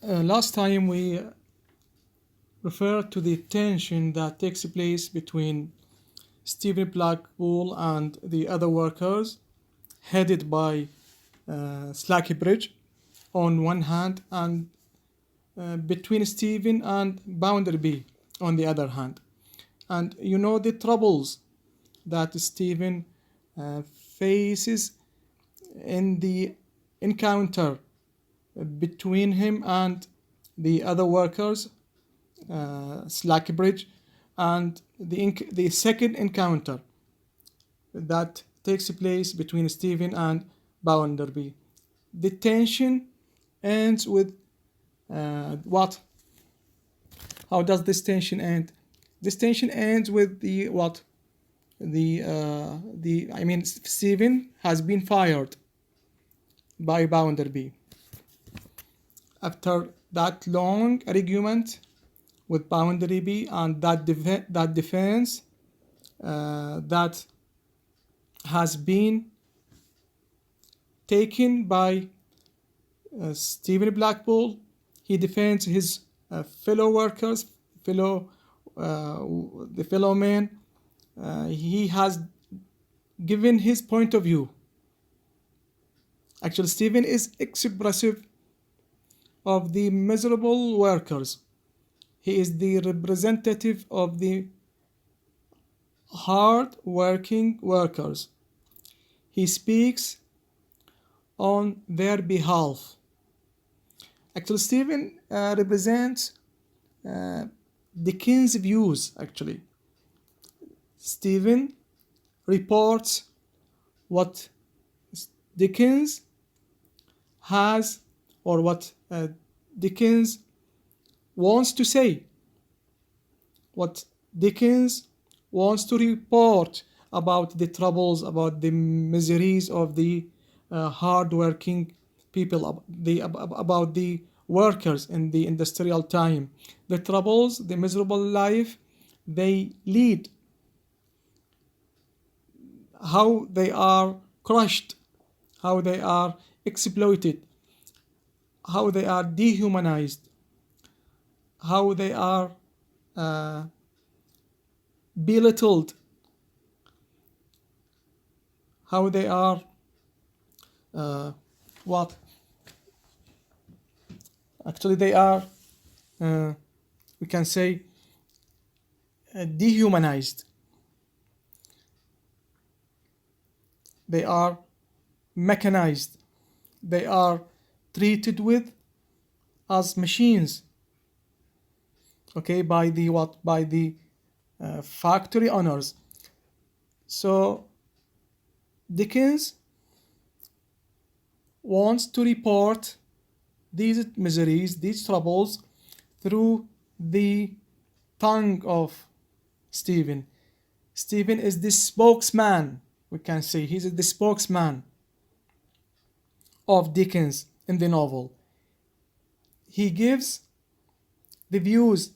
Last time we referred to the tension that takes place between Stephen Blackpool and the other workers, headed by Slackbridge on one hand, and between Stephen and Bounderby on the other hand. And you know the troubles that Stephen faces in the encounter between him and the other workers, Slackbridge, and the second encounter that takes place between Stephen and Bounderby. The tension ends with what? How does this tension end? This tension ends with the what? Stephen has been fired by Bounderby. After that long argument with Bounderby and that defense that has been taken by Stephen Blackpool, he defends his fellow workers, the fellow men. He has given his point of view. Actually, Stephen is expressive of the miserable workers. He is the representative of the hard-working workers. He speaks on their behalf. Actually, Stephen represents Dickens' views, actually. Stephen reports what Dickens has, or what Dickens wants to say, what Dickens wants to report about the troubles, about the miseries of the hard-working people, about the workers in the industrial time, the troubles, the miserable life they lead, how they are crushed, how they are exploited, how they are dehumanized, how they are belittled, how they are what? Actually, they are, we can say, dehumanized. They are mechanized. They are treated with as machines. Okay, by the what? By the factory owners. So Dickens wants to report these miseries, these troubles, through the tongue of Stephen. Stephen is the spokesman, we can say. He's the spokesman of Dickens in the novel. He gives the views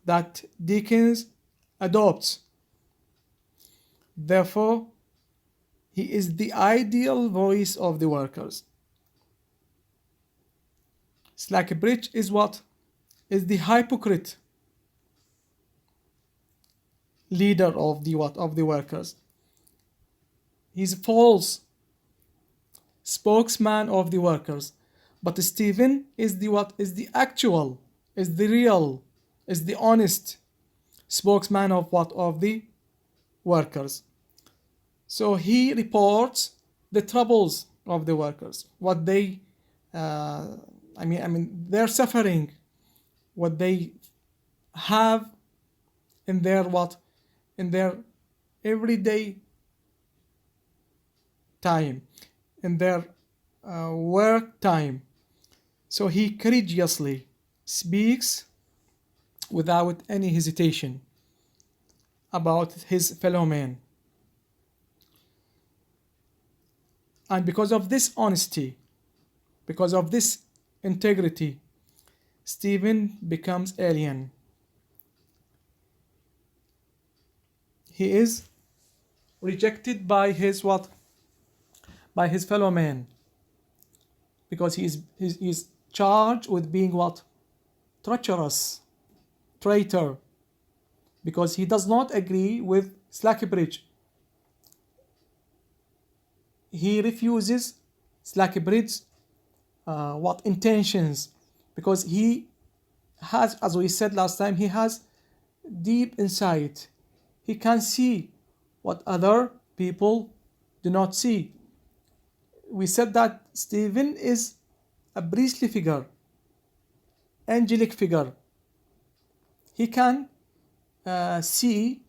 that Dickens adopts. Therefore, he is the ideal voice of the workers. Slackbridge is what? Is the hypocrite leader of the what? Of the workers. He's false spokesman of the workers. But Stephen is the what? Is the actual, is the real, is the honest spokesman of what? Of the workers. So he reports the troubles of the workers, what they, their suffering, what they have in their what? In their everyday time, in their work time. So he courageously speaks without any hesitation about his fellow men. And because of this honesty, because of this integrity, Stephen becomes alien. He is rejected by his what? By his fellow men, because he is charged with being what? Treacherous, traitor, because he does not agree with Slackbridge. He refuses Slackbridge's intentions, because he has, as we said last time, he has deep insight. He can see what other people do not see. We said that Stephen is a priestly figure, angelic figure. He can see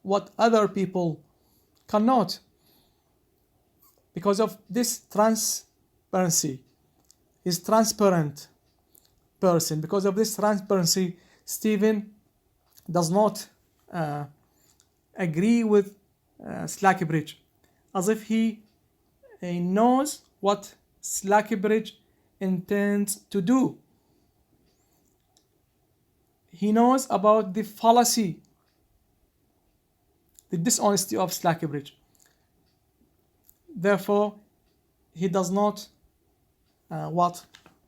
what other people cannot, because of this transparency. He's transparent person. Because of this transparency, Stephen does not agree with Slackbridge, as if he knows what Slackbridge intends to do. He knows about the fallacy, the dishonesty of Slackbridge. Therefore, he does not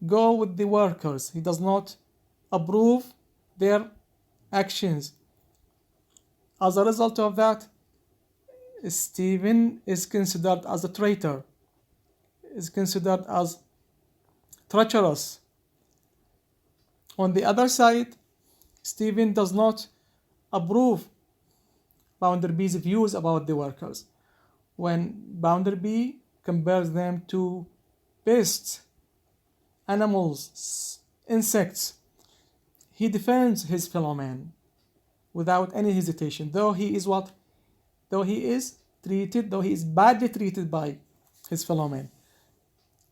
go with the workers. He does not approve their actions. As a result of that, Stephen is considered as a traitor, is considered as treacherous. On the other side, Stephen does not approve Bounderby's views about the workers. When Bounderby compares them to pests, animals, insects, he defends his fellow man without any hesitation, though he is badly treated by his fellow man,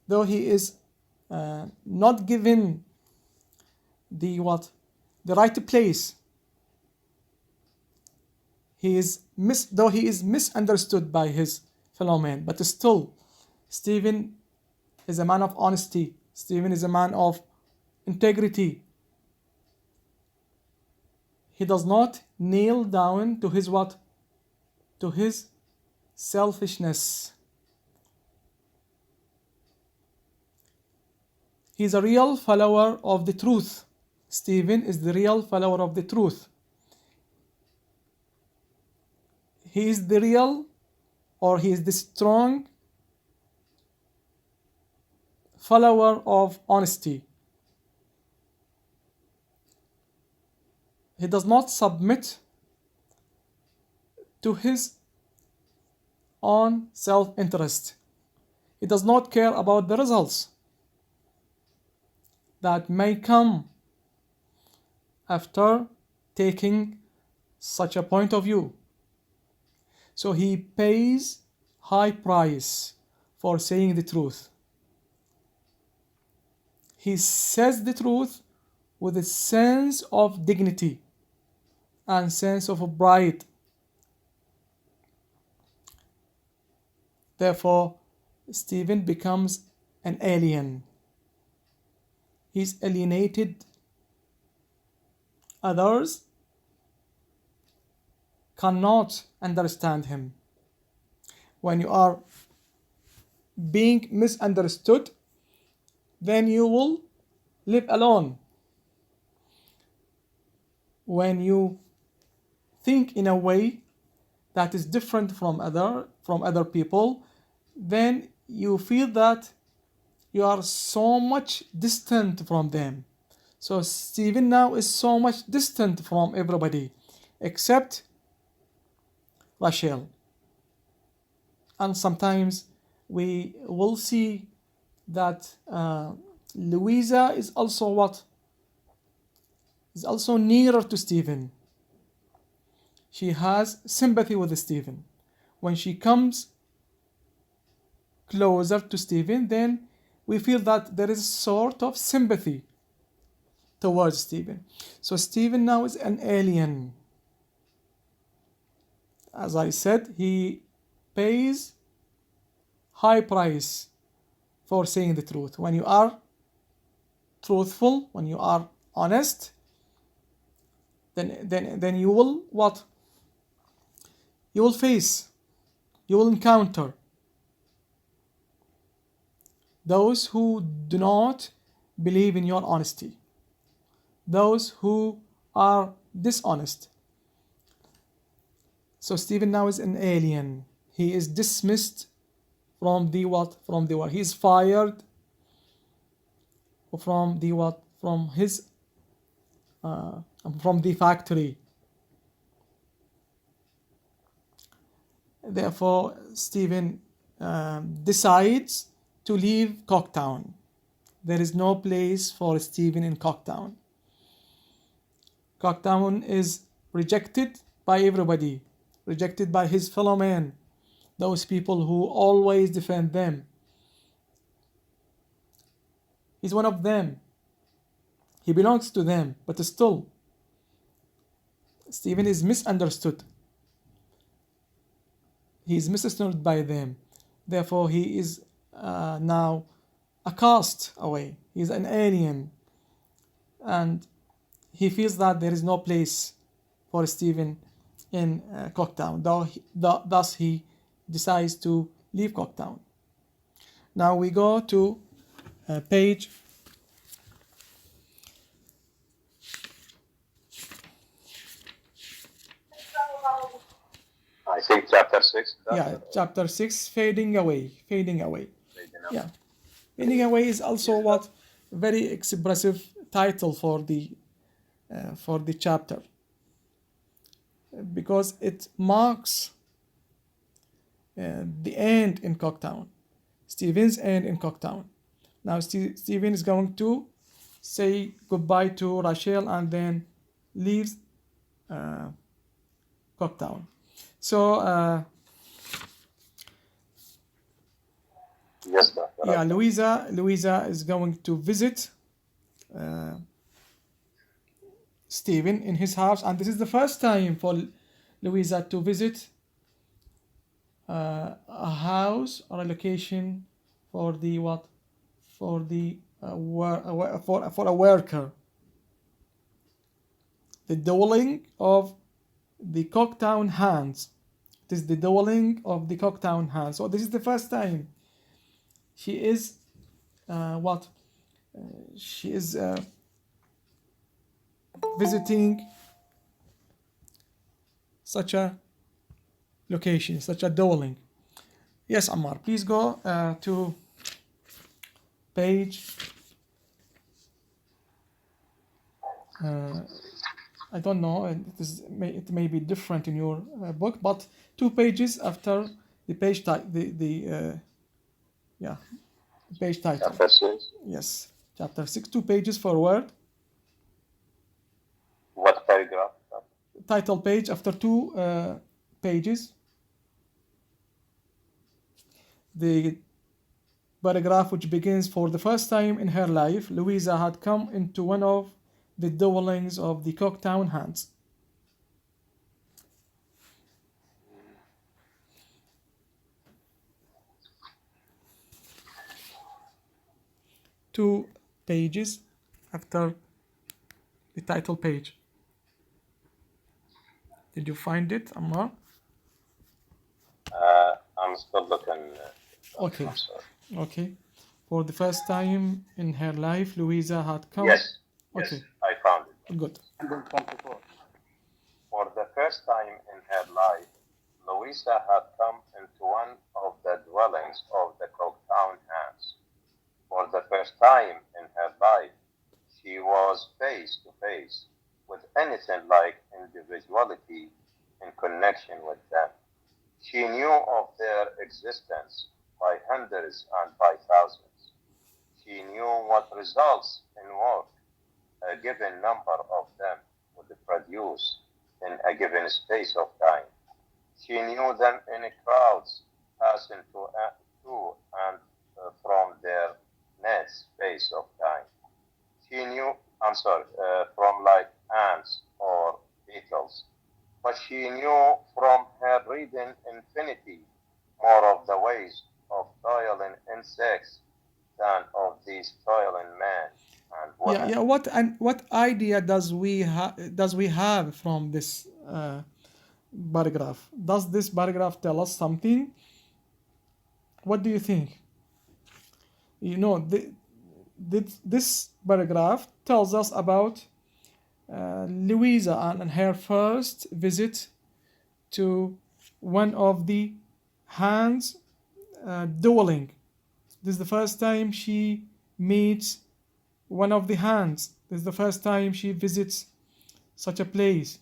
though he is not given the right place. Though he is misunderstood by his fellow man, but still, Stephen is a man of honesty. Stephen is a man of integrity. He does not kneel down to his to his selfishness. He is a real follower of the truth. Stephen is the real follower of the truth. He is the strong follower of honesty. He does not submit to his own self-interest. He does not care about the results that may come after taking such a point of view. So he pays high price for saying the truth. He says the truth with a sense of dignity and sense of pride. Therefore, Stephen becomes an alien. He's alienated. Others cannot understand him. When you are being misunderstood, then you will live alone. When you think in a way that is different from other people, then you feel that you are so much distant from them. So Stephen now is so much distant from everybody except Rachel. And sometimes we will see that Louisa is also nearer to Stephen. She has sympathy with Stephen. When she comes closer to Stephen, then we feel that there is a sort of sympathy towards Stephen. So Stephen now is an alien. As I said, he pays high price for saying the truth. When you are truthful, when you are honest, then you will you will face, you will encounter those who do not believe in your honesty. Those who are dishonest. So Stephen now is an alien. He is dismissed from the what? From the work. He is fired from the what? From his from the factory. Therefore, Stephen decides to leave Cocktown. There is no place for Stephen in Cocktown. Cocktown is rejected by everybody, rejected by his fellow men, those people who always defend them. He's one of them. He belongs to them, but still, Stephen is misunderstood. He is misunderstood by them. Therefore, he is now a cast away. He is an alien. And he feels that there is no place for Stephen in Cocktown. Thus, he decides to leave Cocktown. Now we go to page I think chapter 6. chapter 6, fading away. Fading away. Yeah, fading away is also what very expressive title for the chapter, because it marks the end in Cocktown, Stephen's end in Cocktown. Now Stephen is going to say goodbye to Rachel and then leaves Cocktown. So Yes, sir. yeah, Louisa is going to visit Stephen in his house, and this is the first time for Louisa to visit a house or a location for the what? For the for a worker. The dwelling of the Cocktown hands. It is the dwelling of the Cocktown hands. So this is the first time she is she is visiting such a location, such a dwelling. Yes, Ammar, please go to page I don't know, it may be different in your book, but 2 pages after the page page title. Chapter 6. Yes, chapter 6, 2 pages forward. What paragraph? Title page after 2 pages. The paragraph which begins, for the first time in her life, Louisa had come into one of the dwellings of the Cocktown hands. Two pages after the title page. Did you find it, Ammar? I'm still looking. Okay. I'm sorry. Okay. For the first time in her life, Louisa had come. Yes. Okay. Yes, I found it. Good. For the first time in her life, Louisa had come into one of the dwellings of the Cocktown hands. For the first time in her life, she was face to face with anything like individuality in connection with them. She knew of their existence by hundreds and by thousands. She knew what results in work a given number of them would produce in a given space of time. She knew them in crowds passing to and from their net space of time. She knew, from like ants or beetles, but she knew from her reading infinity more of the ways of toiling insects than of these toiling men and women. What idea does we have from this paragraph? Does this paragraph tell us something? What do you think? this paragraph tells us about Louisa and her first visit to one of the Hans dwelling. This is the first time she meets one of the Hans. This is the first time she visits such a place.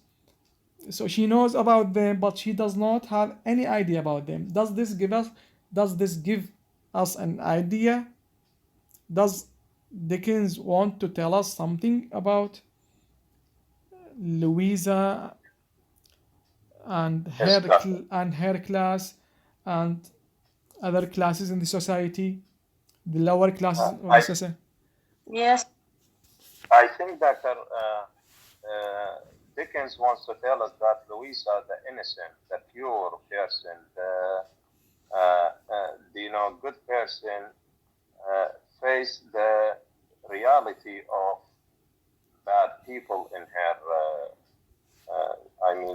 So she knows about them, but she does not have any idea about them. Does this give us an idea? Does Dickens want to tell us something about Louisa and Yes, Doctor. her class and other classes in the society, the lower classes of the I society? Yes. I think that Dickens wants to tell us that Louisa, the innocent, the pure person, the good person, face the reality of bad people in her,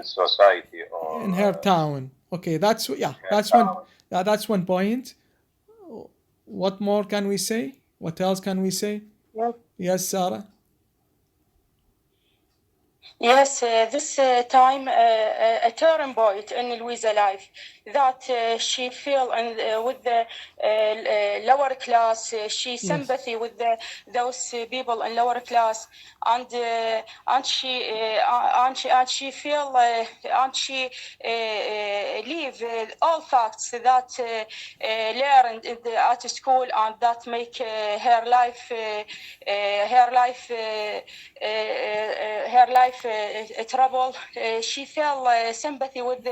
society or In her town. Okay, that's in her town. that's one point. What more can we say? What else can we say? Yes. Yes, Sarah. Yes, this time a turning point in Louisa's life that she feel with the lower class. She sympathy with those people in lower class, and she feel and she leave all facts that learned at school and that make her life trouble. She felt sympathy with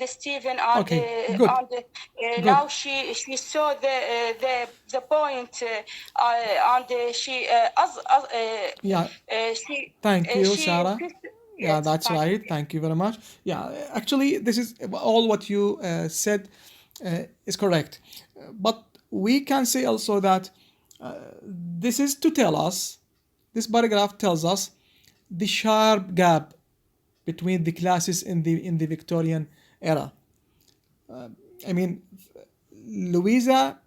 Stephen, and Okay, good. and Good. now she saw the point, and she Yeah, she thank you, she Sarah. Yeah, yes, that's thank you. right. Thank you very much. Yeah, actually, this is all what you said is correct. But we can say also that this is to tell us, this paragraph tells us the sharp gap between the classes in the Victorian era. I mean, Louisa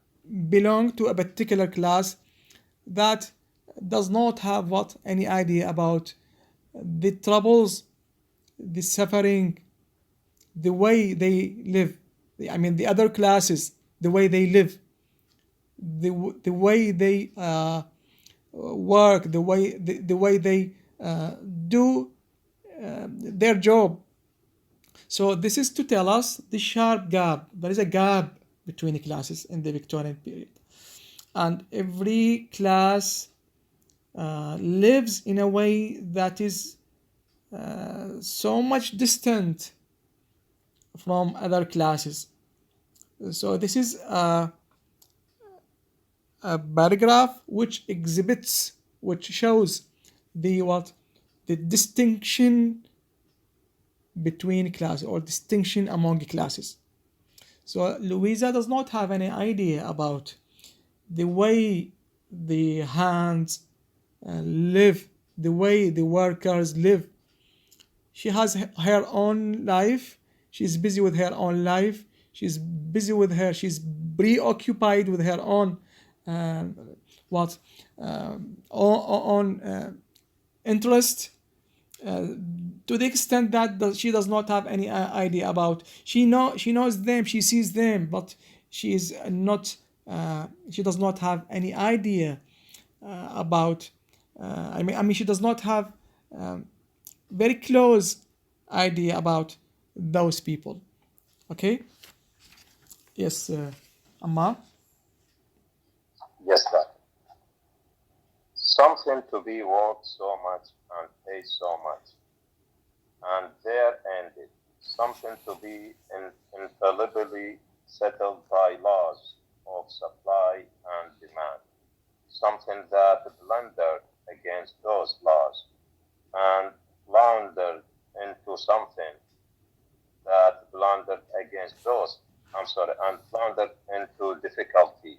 belonged to a particular class that does not have what any idea about the troubles, the suffering, the way they live. I mean, the other classes, the way they live, the way they work, the way they do their job. So this is to tell us the sharp gap. There is a gap between the classes in the Victorian period, and every class lives in a way that is so much distant from other classes. So this is a paragraph which exhibits, which shows the distinction between classes or distinction among classes. So Louisa does not have any idea about the way the hands live, the way the workers live. She has her own life. She's busy with her own life. She's preoccupied with her own uh, what own interest, to the extent that she does not have any idea about. She knows them, she sees them, but she is not. She does not have any idea about. She does not have very close idea about those people. Okay. Yes, Ammar. Yes, Doctor. Something to be worth so much and paid so much, and there ended. Something to be infallibly settled by laws of supply and demand. Something that blundered against those laws and floundered into something that blundered against those, and floundered into difficulty.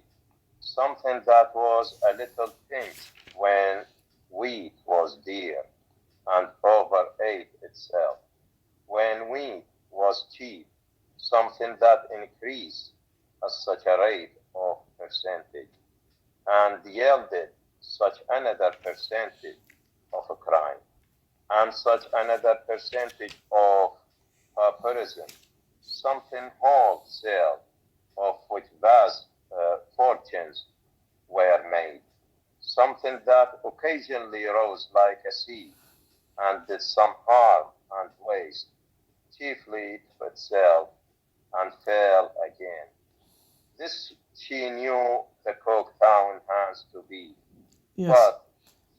Something that was a little pinched when wheat was dear and overate itself. When wheat was cheap, something that increased at such a rate of percentage. and yielded such another percentage of a crime and such another percentage of pauperism, something wholesale of which vast fortunes were made, something that occasionally rose like a sea and did some harm and waste, chiefly to itself, and fell again. This she knew the Coketown hands to be, Yes. but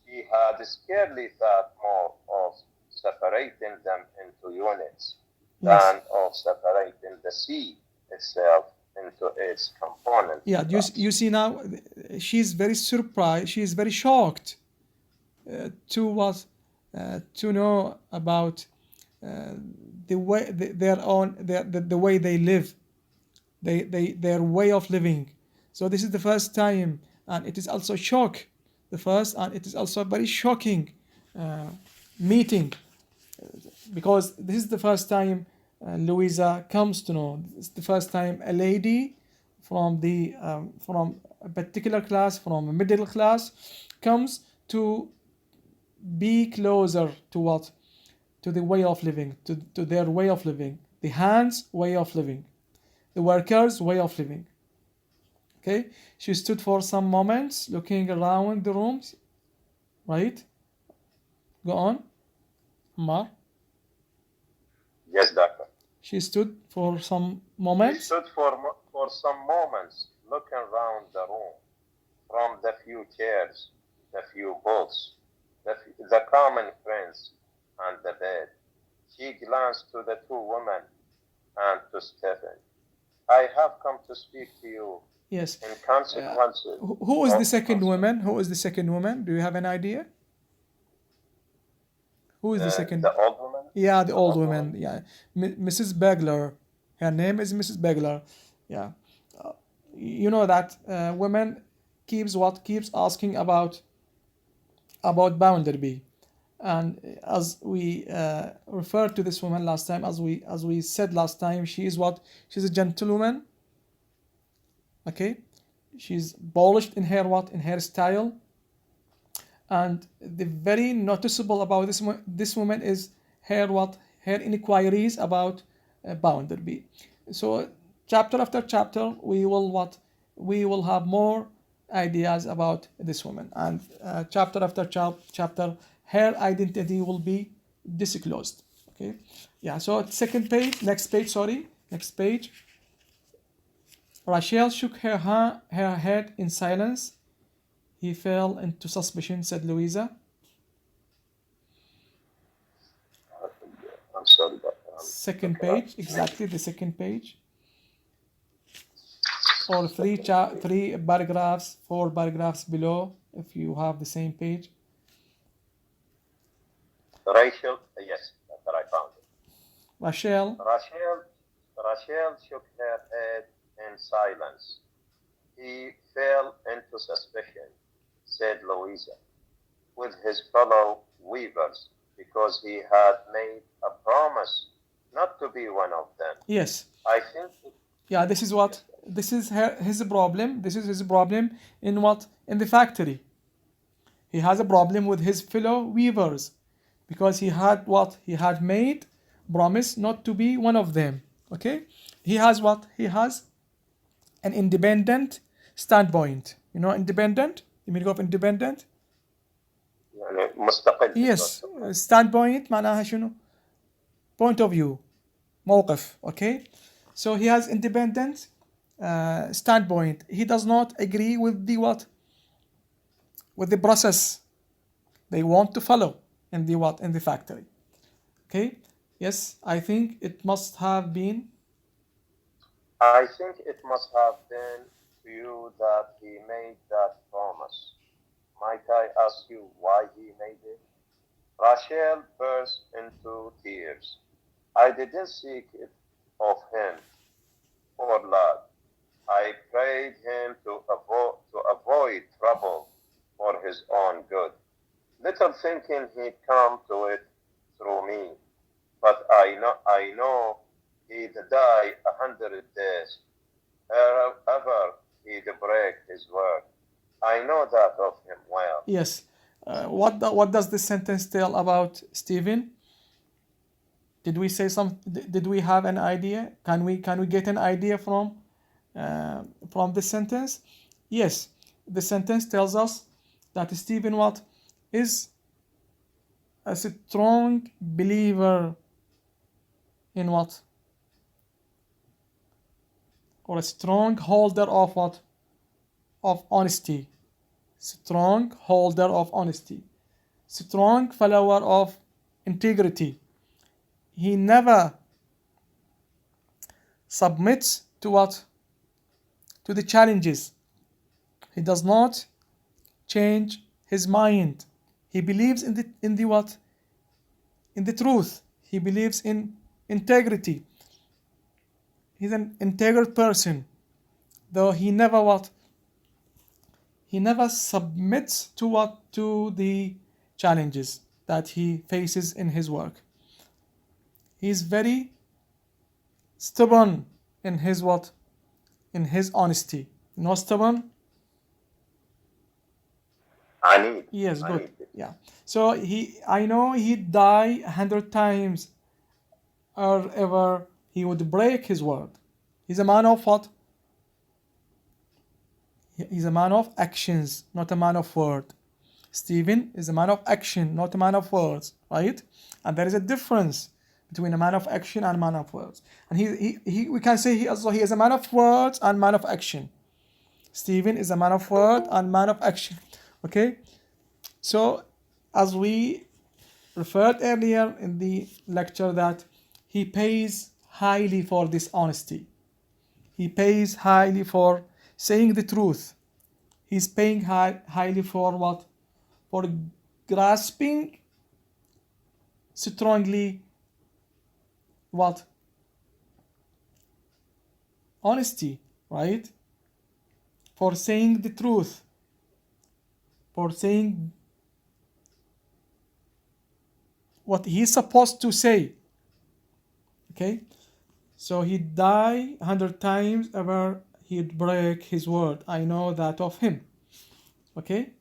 she had scarcely thought more of separating them into units Yes. than of separating the sea itself into its component Yeah, parts. you see now, she's very surprised. She's very shocked to what to know about the way their own the way they live, their way of living. So this is the first time, and it is also shock, the first, and it is also a very shocking meeting, because this is the first time Louisa comes to know. It's the first time a lady from a particular class, from a middle class, comes to be closer to what? To the way of living, to their way of living, the hands' way of living, the workers' way of living. Okay, she stood for some moments looking around the rooms, right? Go on, Ammar. Yes, doctor. She stood for some She moments. stood for some moments looking round the room, from the few chairs, the few books, the common friends, and the bed. She glanced to the two women and to Stephen. I have come to speak to you Yes. in consequences Who is the of second woman? Who is the second woman? Do you have an idea? Who is the second? the old woman. Yeah, the old woman. Yeah, Mrs. Begler. Her name is Mrs. Begler. Yeah, you know that women keeps asking about Bounderby, and as we referred to this woman last time, as we said last time, she's a gentlewoman. Okay, she's polished in her style, and the very noticeable about this woman is her inquiries about Bounderby. So chapter after chapter we will have more ideas about this woman, and chapter after chapter her identity will be disclosed. Okay, yeah. So second page, next page. Sorry, next page. Rachel shook her head in silence. He fell into suspicion, said Louisa. I'm sorry, but Second page, exactly the second page. Or three paragraphs, 4 paragraphs below, if you have the same page. Rachel, yes, that I found it. Rachel Shook her head in silence. He fell into suspicion, said Louisa, with his fellow weavers, because he had made a promise not to be one of them. Yes. I think. Yeah, this is his problem. This is his problem in what? In the factory. He has a problem with his fellow weavers because he had what? He had made promise not to be one of them. Okay? He has what? He has an independent standpoint. You know independent? The meaning of independent? يعني مستقل. Yes. Standpoint معناها شنو? Point of view. موقف. Okay? So he has independent standpoint. He does not agree with the what? With the process they want to follow in the what? In the factory. Okay? Yes, I think it must have been. I think it must have been to you that he made that promise. Might I ask you why he made it? Rachel burst into tears. I didn't seek it of him, poor lad. I prayed him to avoid trouble for his own good, little thinking he'd come to it through me. But I know he'd die 100 days ere ever he'd break his word. I know that of him well. Yes. What does this sentence tell about Stephen? Did we say some? Did we have an idea? Can we get an idea from this sentence? Yes. The sentence tells us that Stephen what is a strong believer in what? Or a strong holder of what? Of honesty. Strong holder of honesty. Strong follower of integrity. He never submits to what? To the challenges. He does not change his mind. He believes in the what? In the truth. He believes in integrity. He's an integral person, though he never what? He never submits to what? To the challenges that he faces in his work. He's very stubborn in his what? In his honesty. No stubborn? Anid. Yes, good. Anid. Yeah. So I know he'd die 100 times or ever he would break his word. He's a man of what? He's a man of actions, not a man of word. Stephen is a man of action, not a man of words, right? And there is a difference between a man of action and a man of words. And we can say he is a man of words and man of action. Stephen is a man of word and man of action. Okay? So, as we referred earlier in the lecture, that he pays highly for this honesty. He pays highly for saying the truth. He's paying highly for what? For grasping strongly what? Honesty, right? For saying the truth. For saying what he's supposed to say. Okay? So he'd die 100 times ever he'd break his word. I know that of him. Okay?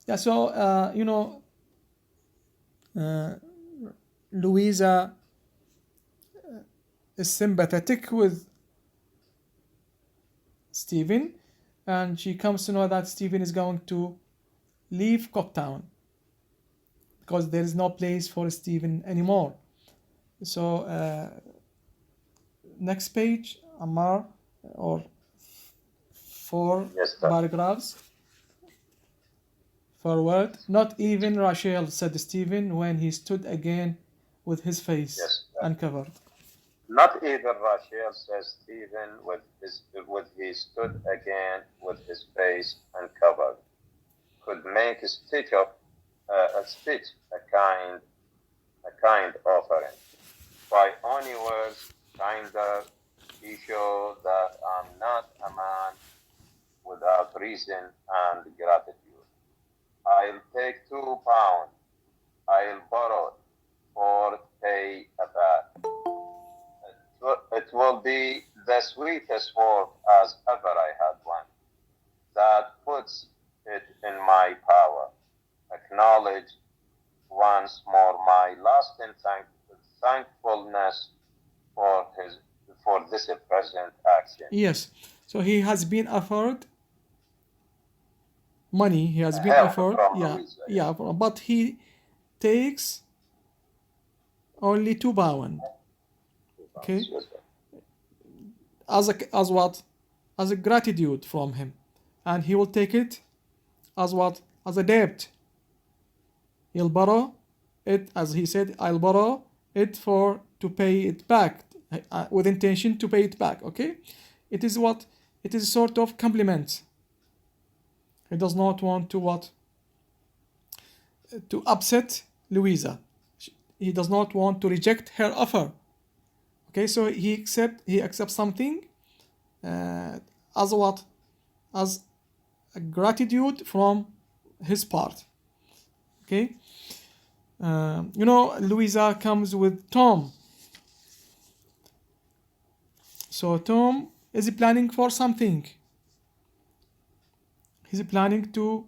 Yeah, so, Louisa is sympathetic with Stephen, and she comes to know that Stephen is going to leave Cooktown because there is no place for Stephen anymore. So, next page, Ammar, or 4 Yes, sir. paragraphs. Forward. Not even Rachel, said Stephen when he stood again with his face Yes, sir. uncovered. Not even Rachel, says Stephen, he stood again with his face uncovered, could make a speech a kind offering. By only words kinder, he showed that I'm not a man without reason and gratitude. I'll take £2. I'll borrow or pay it back. It will be the sweetest work as ever I had one. That puts it in my power. Acknowledge once more my lasting thankfulness for this present action. Yes. So he has been offered money. He has been Help offered. from Yeah. Louisa, Yeah. But he takes only £2. Okay. Yes, sir. As what? As a gratitude from him. And he will take it as what? As a debt. He'll borrow it, as he said, I'll borrow it to pay it back, with intention to pay it back. Okay? It is what? It is a sort of compliment. He does not want to what? To upset Louisa. He does not want to reject her offer. Okay, so he accepts something as what? As a gratitude from his part. Okay, Louisa comes with Tom. So Tom is planning for something. He's planning to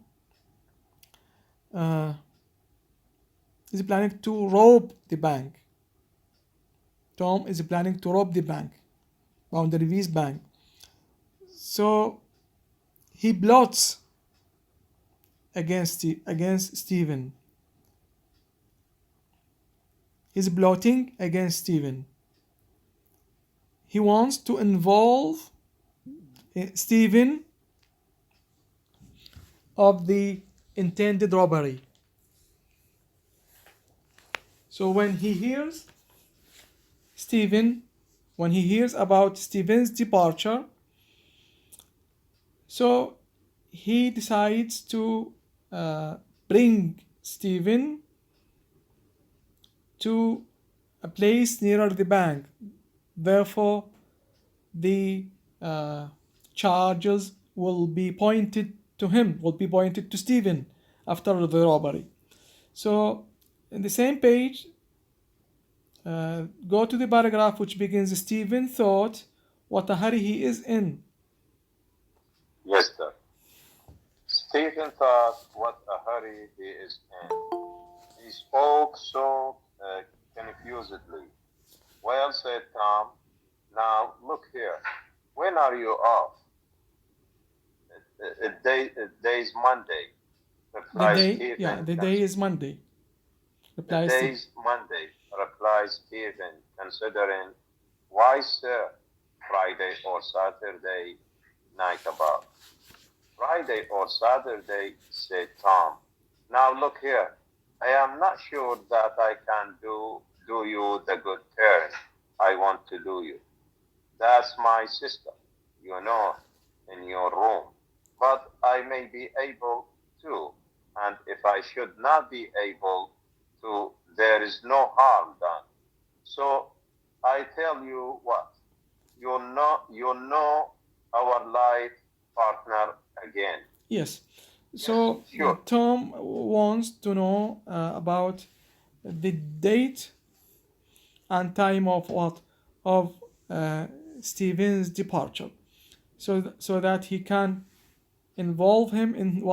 rob the bank. Tom is planning to rob the bank, Boundary's bank. So he plots against Stephen. He's plotting against Stephen. He wants to involve Stephen of the intended robbery. So when he hears about Stephen's departure, so he decides to bring Stephen to a place nearer the bank. Therefore, the charges will be pointed to him, will be pointed to Stephen after the robbery. So, in the same page, go to the paragraph which begins, Stephen thought what a hurry he is in. Yes, sir. Stephen thought what a hurry he is in. He spoke so confusedly. Well, said Tom, now look here. When are you off? Day's Monday. The day is Monday. The day's Monday, replies Stephen, considering, why, sir, Friday or Saturday night about? Friday or Saturday, said Tom. Now look here, I am not sure that I can do you the good turn I want to do you. That's my sister, in your room. But I may be able to, and if I should not be able to, there is no harm done. So I tell you what, you know our life partner again. Yes. So yes, sure. Tom wants to know about the date and time of Stephen's departure, so that he can involve him in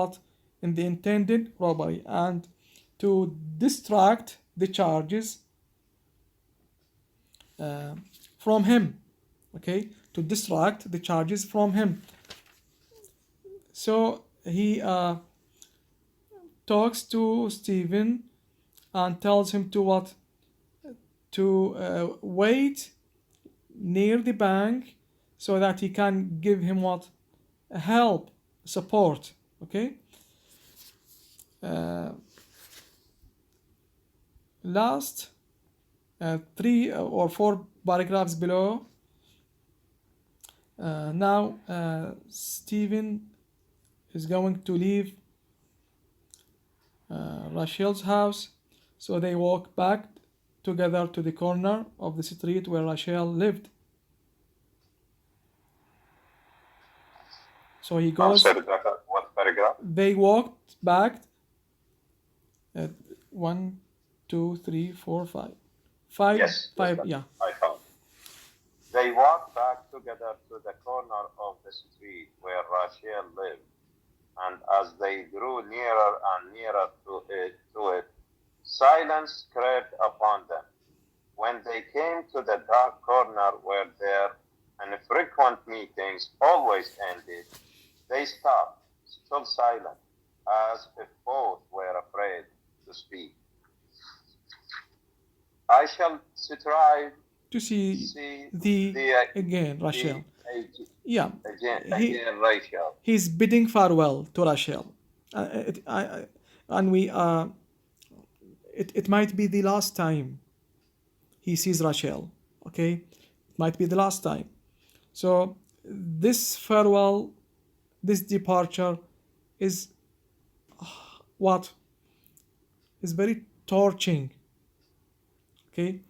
the intended robbery and to distract the charges from him. Okay, to distract the charges from him. So he talks to Stephen and tells him to wait near the bank so that he can give him help, support. Okay. Last 3 or 4 paragraphs below. Now Stephen is going to leave Rachel's house, so they walk back together to the corner of the street where Rachel lived. So he goes. What paragraph? They walked back. 1, 2, 3, 4, 5. 5. Yes, 5. Yeah. I found. They walked back together to the corner of the street where Rachel lived, and as they drew nearer and nearer to it, silence crept upon them. When they came to the dark corner where their infrequent meetings always ended, they stopped, still silent, as if both were afraid to speak. I shall strive to see thee again, Rachel. Yeah. Again, Rachel. He's bidding farewell to Rachel, and we it might be the last time he sees Rachel. Okay, it might be the last time. So this farewell, this departure, is is very torturing. Okay.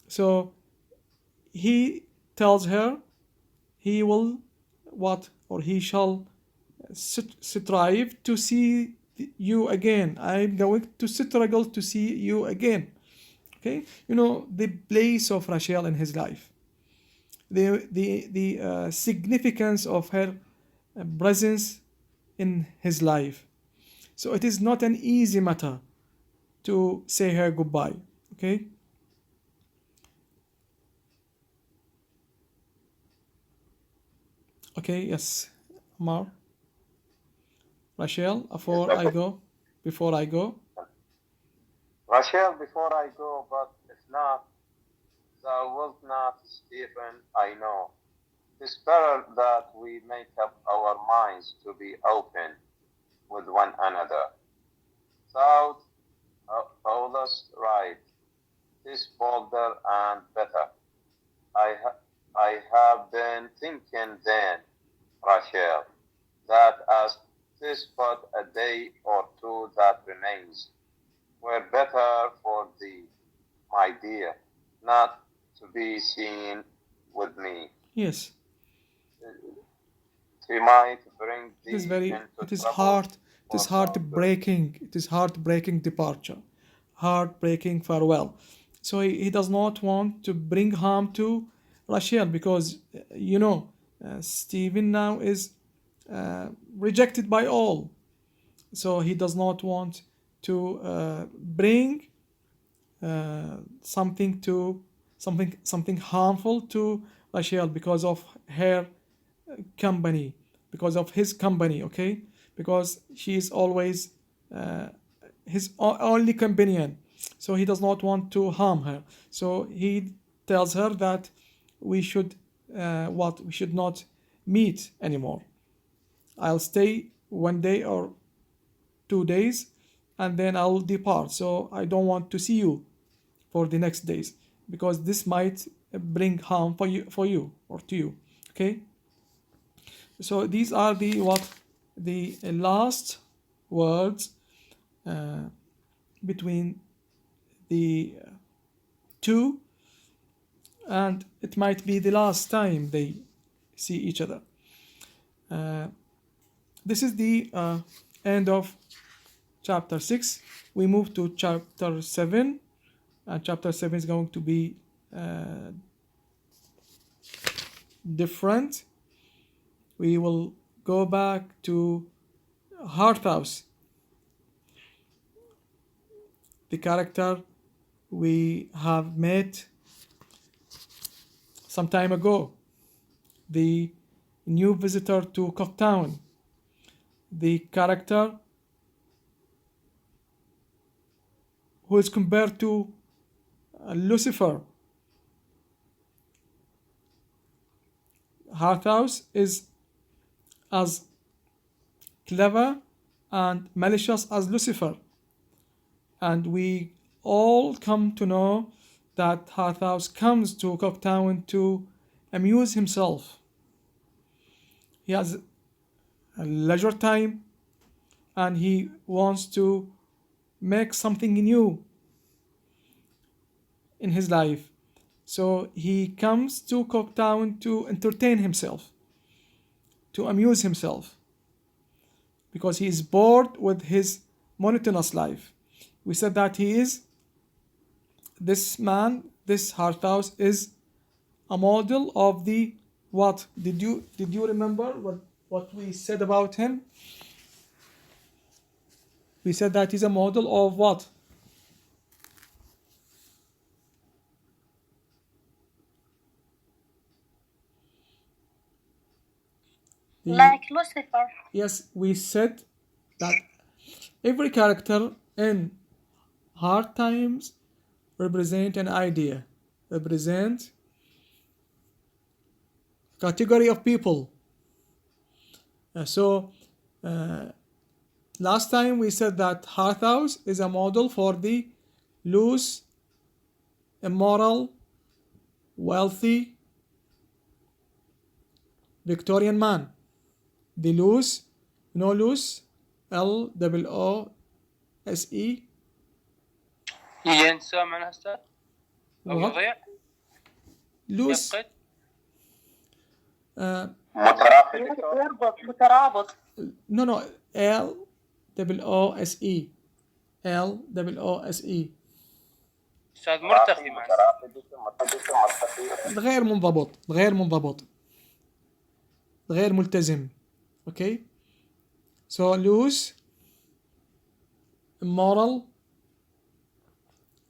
So he tells her he shall strive to see you again. I'm going to struggle to see you again. Okay, you know the place of Rachel in his life, the significance of her presence in his life. So it is not an easy matter to say her goodbye. Okay. Okay. Yes, Mar. Rachel, before I go. Rachel, before I go, but if not, thou wilt not, Stephen, I know. It's better that we make up our minds to be open with one another. Thou Paulus right, is bolder and better. I have been thinking then, Rachel, that as 'tis but a day or two that remains, were better for thee, my dear, not to be seen with me. Yes, He might bring it is thee very. into It is trouble hard. It or is some good. heartbreaking. It is heartbreaking departure, heartbreaking farewell. So he does not want to bring harm to Rachel because Stephen now is rejected by all. So he does not want to bring something harmful to Rachel because of her company, because of his company. Okay, because she is always his only companion, so he does not want to harm her. So he tells her that we should we should not meet anymore. I'll stay 1 day or 2 days and then I'll depart. So I don't want to see you for the next days because this might bring harm for you or to you. Okay. So these are the last words between the two, and it might be the last time they see each other. This is the end of chapter 6. We move to chapter 7, and chapter 7 is going to be different. We will go back to Harthouse, the character we have met some time ago, the new visitor to Cocktown, the character who is compared to Lucifer. Harthouse is as clever and malicious as Lucifer, and we all come to know that Harthouse comes to Cocktown to amuse himself. He has a leisure time and he wants to make something new in his life. So he comes to Cocktown to entertain himself, to amuse himself, because he is bored with his monotonous life. We said that this man, this Harthouse, is a model of the what? Did you remember what we said about him? We said that he's a model of what? Like Lucifer. Yes, we said that every character in hard times represent an idea, represent category of people. So last time we said that Harthouse is a model for the loose, immoral, wealthy Victorian man. The loose, loose, LOOSE. ينسى معناها أستاذ أو What? يضيع Loose. يفقد مترابط. مترابط. No, LOOSE. LOOSE. أستاذ مرتخي معنا. غير منضبط، غير منضبط، غير ملتزم. Okay, so loose, immoral,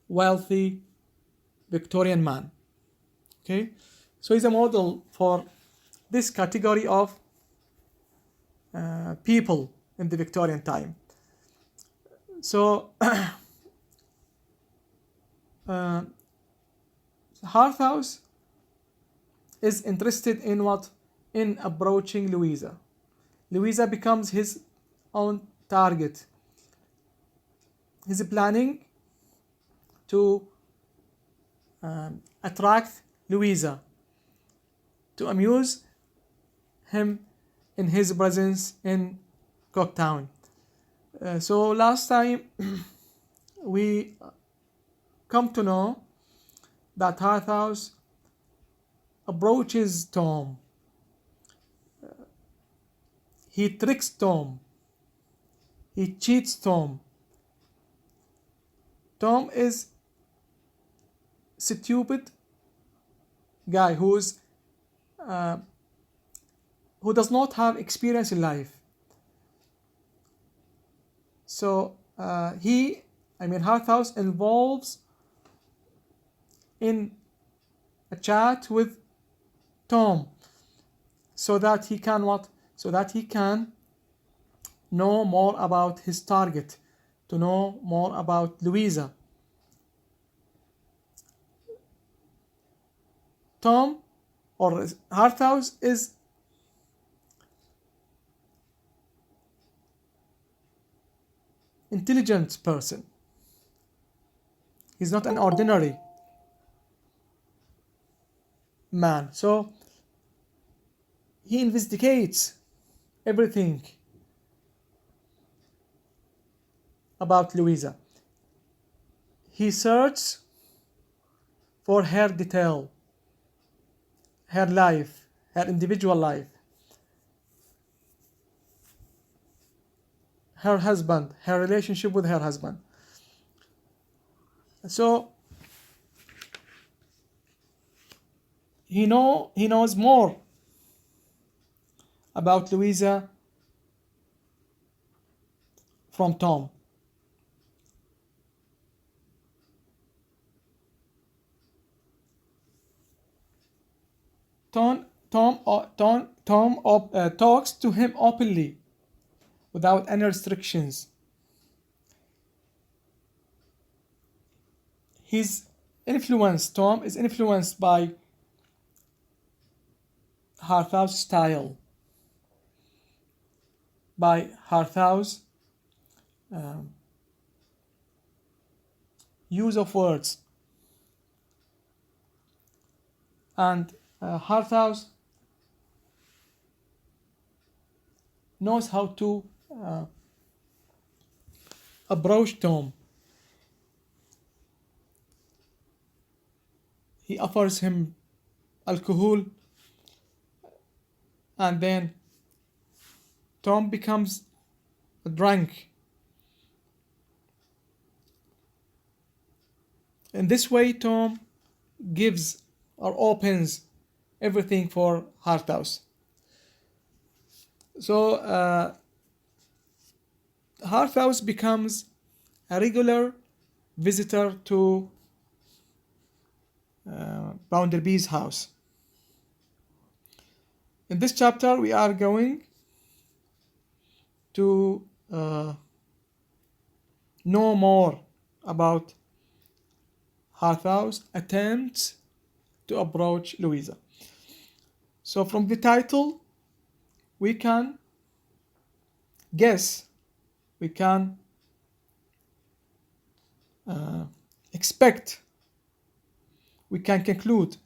wealthy, Victorian man. Okay, so he's a model for this category of people in the Victorian time. So Harthouse is interested in what? In approaching Louisa. Louisa becomes his own target. He's planning to attract Louisa, to amuse him in his presence in Cooktown. So last time we come to know that Harthouse approaches Tom. He tricks Tom. He cheats Tom. Tom is stupid guy who does not have experience in life. So Harthouse involves in a chat with Tom so that he can what? So that he can know more about his target, to know more about Louisa. Tom, or Harthouse, is intelligent person. He's not an ordinary man. So he investigates everything about Louisa. He searches for her detail, her life, her individual life, her husband, her relationship with her husband. So he knows more about Louisa from Tom. Tom talks to him openly, without any restrictions. Tom is influenced by Harthouse style, by Harthouse use of words, and Harthouse knows how to approach Tom. He offers him alcohol, and then Tom becomes drunk. In this way, Tom gives or opens everything for Harthouse. So Harthouse becomes a regular visitor to Bounderby's house. In this chapter, we are going to know more about Harthouse attempts to approach Louisa. So from the title, we can guess, we can expect, we can conclude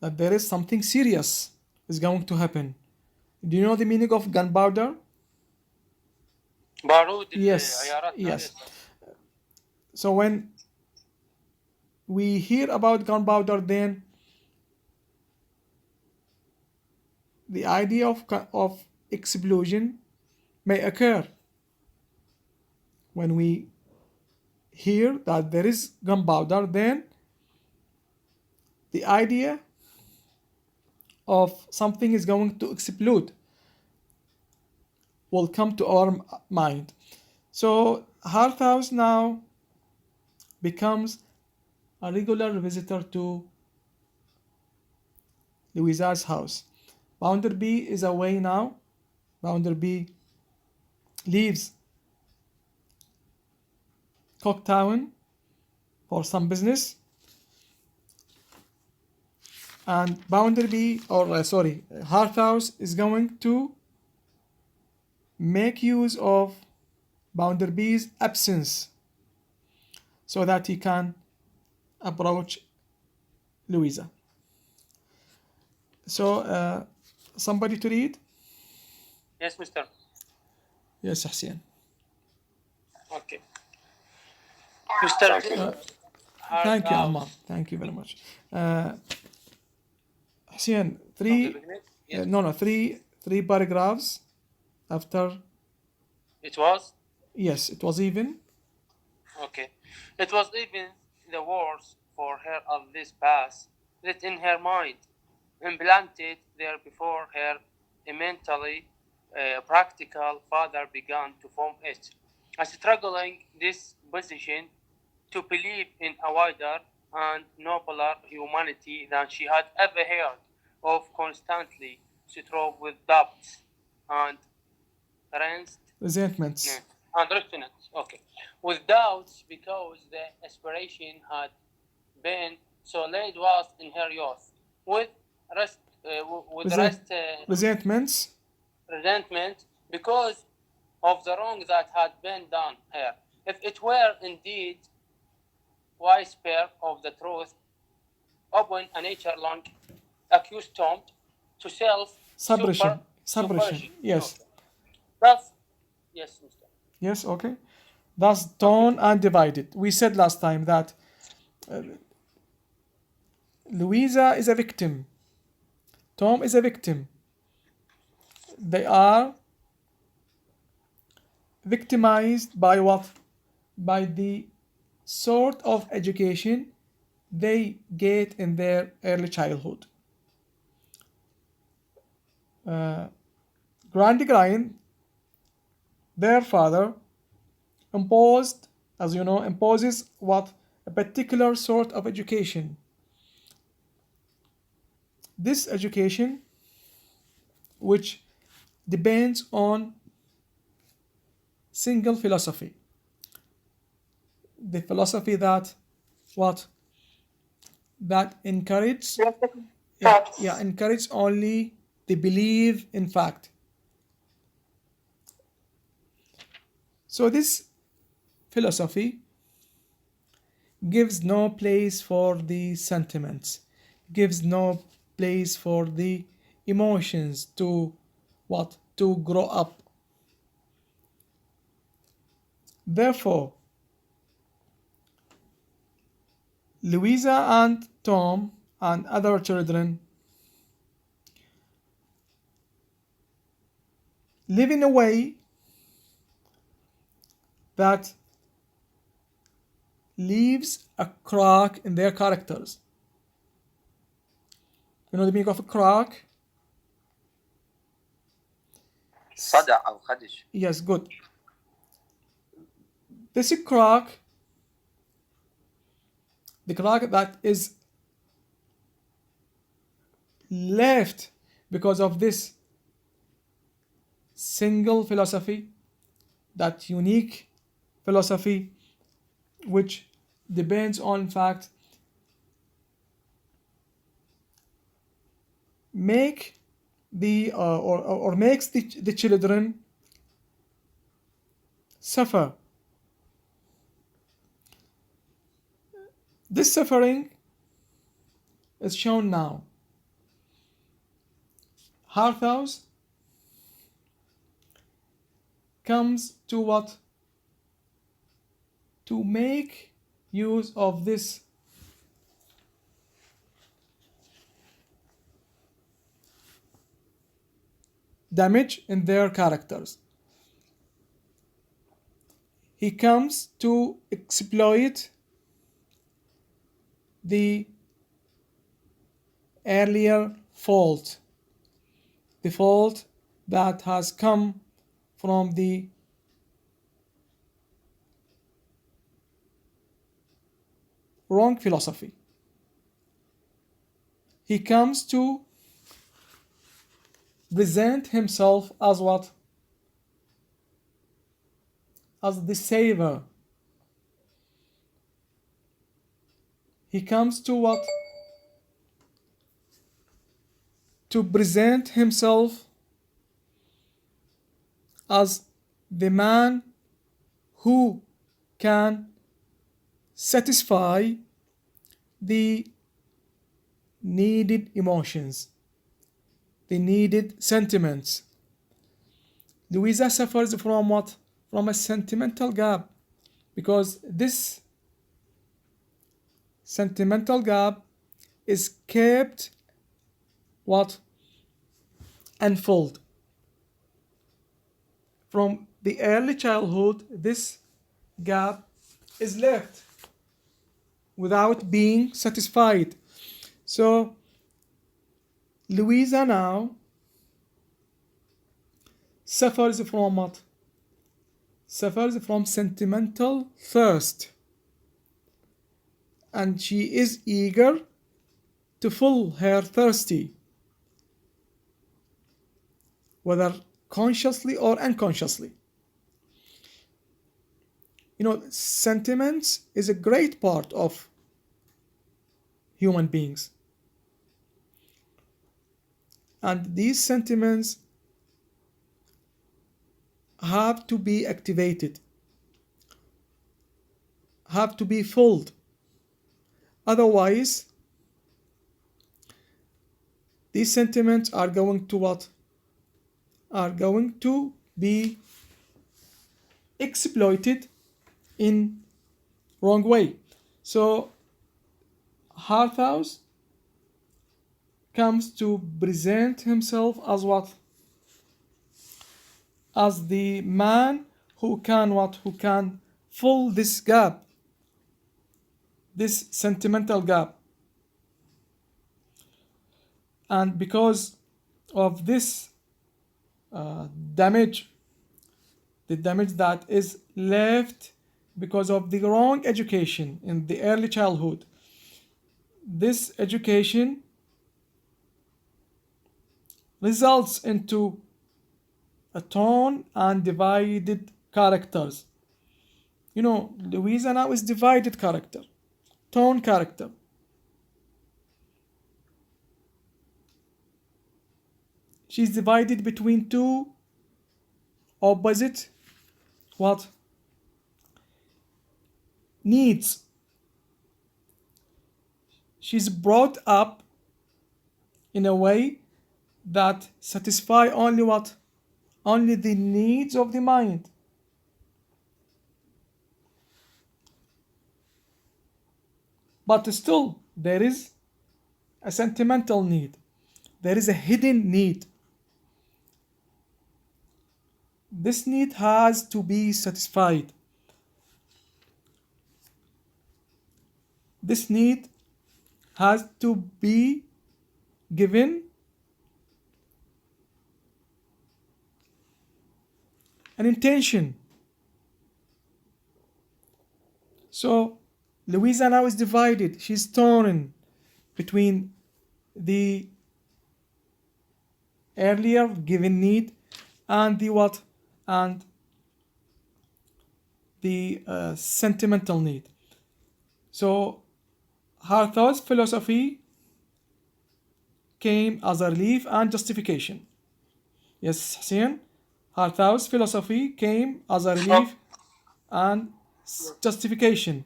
that there is something serious is going to happen. Do you know the meaning of gunpowder? بارود. Yes, yes. So when we hear about gunpowder, then the idea of explosion may occur when we hear that there is gunpowder, then the idea of something is going to explode will come to our mind. So Harthouse now becomes a regular visitor to Louisa's house. Bounderby is away now. Bounderby leaves Cooktown for some business, and Harthouse is going to make use of Bounderby's absence so that he can approach Louisa. So, somebody to read? Yes, Mr. Yes, Hussein. Okay. Mr. Thank you, Ammar. Thank you very much. Hussein, three paragraphs after. It was? Yes, it was even. Okay. It was even the worse for her of this past that in her mind, implanted there before her, a mentally practical father began to form it. A struggling disposition to believe in a wider and nobler humanity than she had ever heard of, constantly strove with doubts and resentments. Okay. With doubts because the aspiration had been so laid was in her youth. With resentments. Resentment because of the wrong that had been done her. If it were indeed whisper of the truth, open a nature long accustomed to self suppression. Yes. Okay. Thus, yes, Mr. Yes, okay. Thus torn and divided. We said last time that Louisa is a victim. Tom is a victim. They are victimized by what? By the sort of education they get in their early childhood. Grandegrind, their father, imposes what? A particular sort of education. This education, which depends on single philosophy, the philosophy that what? That encourages encourage only the belief in fact. So this philosophy gives no place for the sentiments, gives no place for the emotions to what? To grow up. Therefore, Louisa and Tom and other children live in a way that leaves a crack in their characters. You know the meaning of a crack? صدع أو خدش. Yes, good. This crack, the crack that is left because of this single philosophy, that unique philosophy which depends on fact, make the or makes the children suffer. This suffering is shown now. Harthouse comes to what? To make use of this damage in their characters. he comes to exploit the earlier fault, the fault that has come from the wrong philosophy. He comes to present himself as what? As the savior. He comes to what? To present himself as the man who can satisfy the needed emotions, the needed sentiments. Louisa suffers from what? From a sentimental gap, because this sentimental gap is kept what? Unfilled. From the early childhood, this gap is left without being satisfied. So Louisa now suffers from what? Suffers from sentimental thirst, and she is eager to fill her thirsty, whether consciously or unconsciously. You know, sentiments is a great part of human beings, and these sentiments have to be activated, have to be filled. Otherwise, these sentiments are going to what? Are going to be exploited in wrong way. So Harthouse comes to present himself as what? As the man who can what? Who can fill this gap, this sentimental gap. And because of this damage, the damage that is left because of the wrong education in the early childhood, this education results into a torn and divided characters. You know, Louisa now is divided character, torn character. She's divided between two opposite what? Needs. She's brought up in a way that satisfy only what? Only the needs of the mind. But still, there is a sentimental need. There is a hidden need. This need has to be satisfied. This need has to be given an intention. So Louisa now is divided. She's torn between the earlier given need and the what? And the sentimental need. So Harthau's philosophy came as a relief and justification. Yes, Hussein? Harthau's philosophy came as a relief and justification.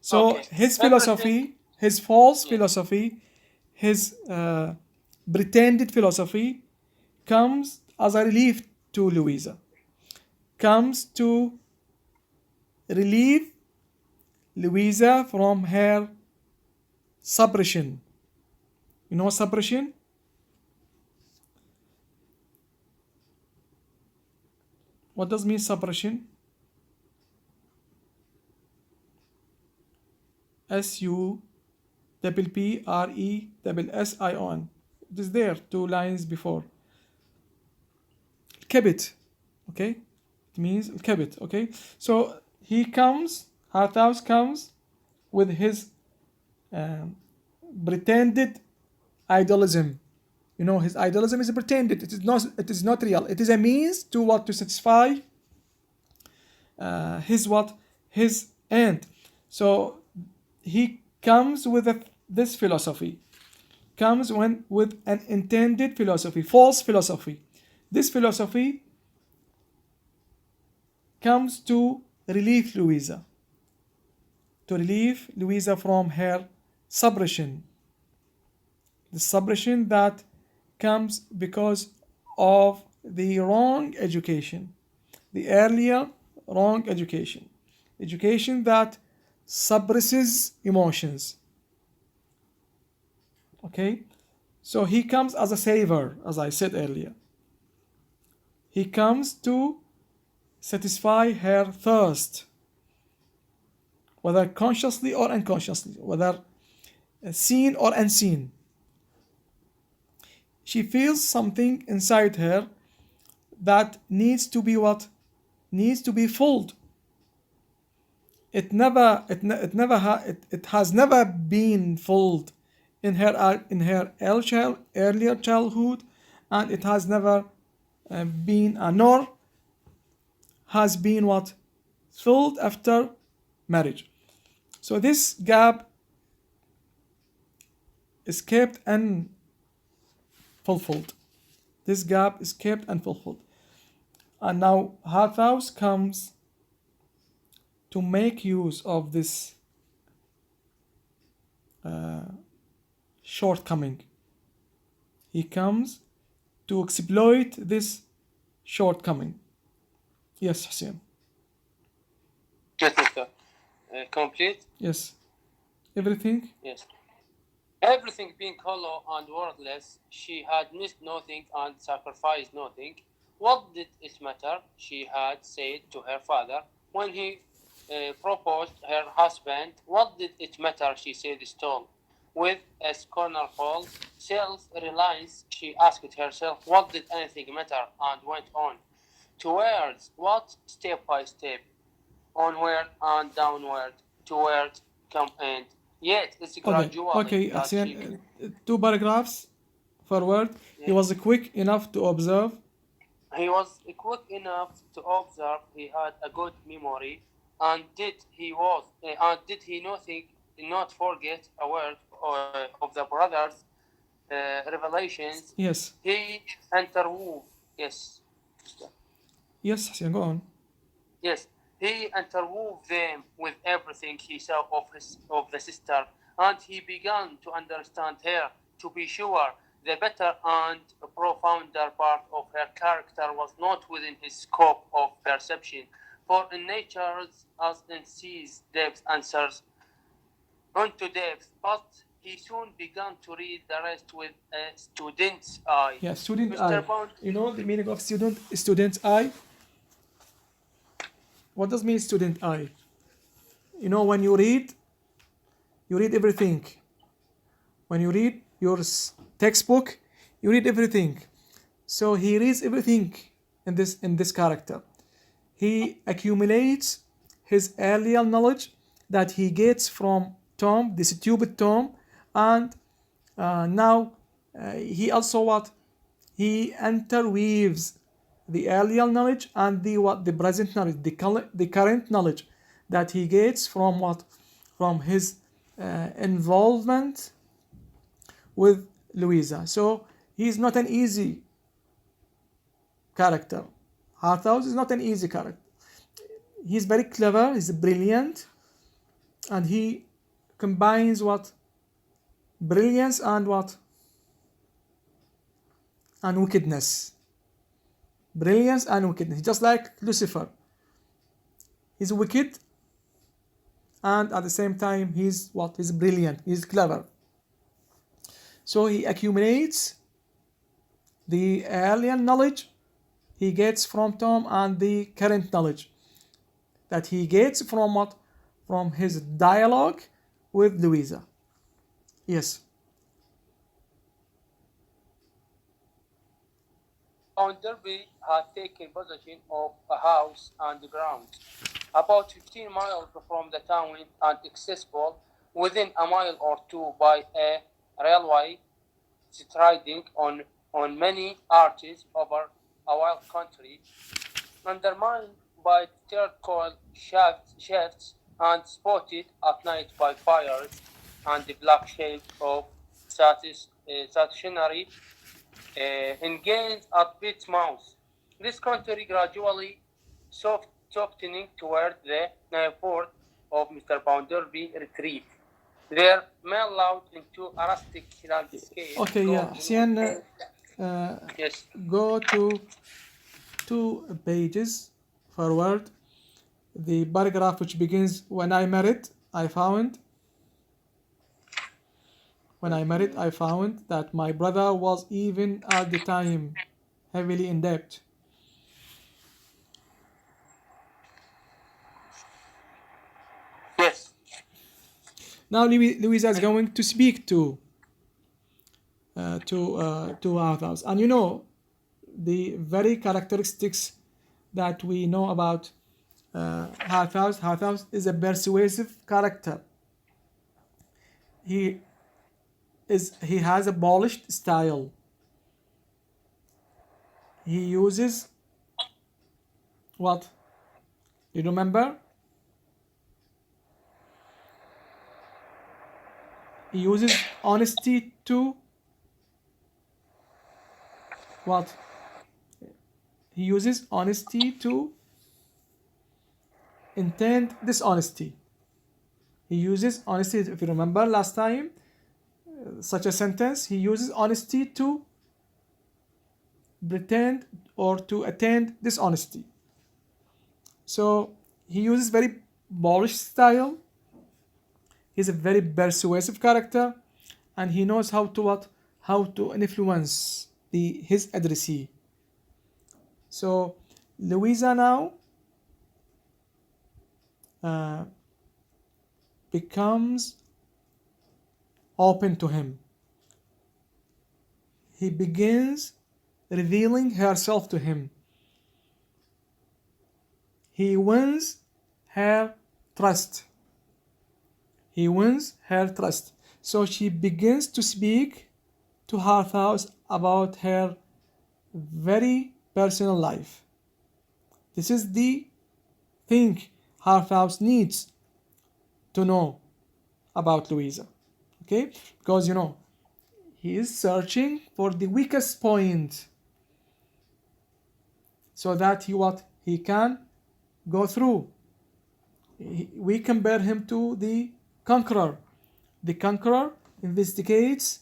So Okay. his Everything. philosophy, his false philosophy, his pretended philosophy comes as a relief to Louisa, comes to relieve Louisa from her suppression. You know suppression? What does mean suppression? S-U-P-P-R-E-S-S-I-O-N. It is there 2 lines before. الكبت. Okay, it means الكبت. Okay, so he comes, Hathaus comes with his pretended idolism. You know, his idolism is pretended. It is not real. It is a means to what? To satisfy his end. So he comes with this philosophy, comes with an intended philosophy, false philosophy. This philosophy comes to relieve Louisa from her suppression. The suppression that comes because of the wrong education, the earlier wrong education that suppresses emotions. Okay, so he comes as a savior, as I said earlier. He comes to satisfy her thirst, whether consciously or unconsciously, whether seen or unseen. She feels something inside her that needs to be what? Needs to be filled. It has never been filled in her earlier childhood, and it has never been, nor has been what? Filled after marriage. So this gap is kept unfulfilled. This gap is kept unfulfilled. And now Hathaus comes to make use of this shortcoming. He comes to exploit this shortcoming. Yes, Hussein. Yes, Mr. Complete? Yes. Everything? Yes. Everything being hollow and worthless, she had missed nothing and sacrificed nothing. What did it matter? She had said to her father when he proposed her husband. What did it matter? She said still. With a scornful self-reliance, she asked herself, what did anything matter? And went on. Towards what? Step by step. Onward and downward. Towards come end. Yet it's gradually. Okay, Hussein, 2 paragraphs forward. Yeah. He was quick enough to observe. He was quick enough to observe. He had a good memory, and did he not forget a word of the brothers' revelations? Yes. He interwove. Yes. Yes, Hussein, go on. Yes. He interwove them with everything he saw of the sister, and he began to understand her. To be sure, the better and profounder part of her character was not within his scope of perception, for in nature as in seas depth answers unto depth, but he soon began to read the rest with a student's eye. Yeah, student eye. You know the meaning of student's eye? What does mean student eye? You know, when you read everything. When you read your textbook, you read everything. So he reads everything in this character. He accumulates his earlier knowledge that he gets from Tom, the stupid Tom, and now he also what? He interweaves the earlier knowledge and the present knowledge, the current knowledge that he gets from what? From his involvement with Louisa. So he's not an easy character. Hathaus is not an easy character. He's very clever, he's brilliant, and he combines what? Brilliance and what? And wickedness. Brilliance and wickedness. Just like Lucifer. He's wicked, and at the same time he's what? He's brilliant, he's clever. So he accumulates the earlier knowledge he gets from Tom and the current knowledge that he gets from what? From his dialogue with Louisa. Yes. Bounderby had taken possession of a house and grounds about 15 miles from the town and accessible within a mile or two by a railway striding on many arches over a wild country, undermined by charcoal shafts and spotted at night by fires and the black shade of stationary engaged at its mouth. This country gradually softening toward the neighborhood of Mr. Bounderby retreat. Their mellowed into a rustic landscape. Okay, yeah. Hussein, Yes. go to 2 pages forward. The paragraph which begins, when I married, I found that my brother was even at the time heavily in debt. Yes. Now Louisa is going to speak to Arthur, and you know the very characteristics that we know about Harthouse. Harthouse is a persuasive character. He has a polished style. He uses what? You remember? He uses honesty to what? He uses honesty to intend dishonesty. He uses honesty, if you remember last time, such a sentence, he uses honesty to pretend or to attend dishonesty. So he uses very polished style. He's a very persuasive character, and he knows how to influence his addressee. So Louisa now becomes open to him. He begins revealing herself to him. He wins her trust. So she begins to speak to Harthouse about her very personal life. This is the thing Harthouse needs to know about Louisa. Okay? Because you know, he is searching for the weakest point so that he can go through. We compare him to the conqueror. The conqueror investigates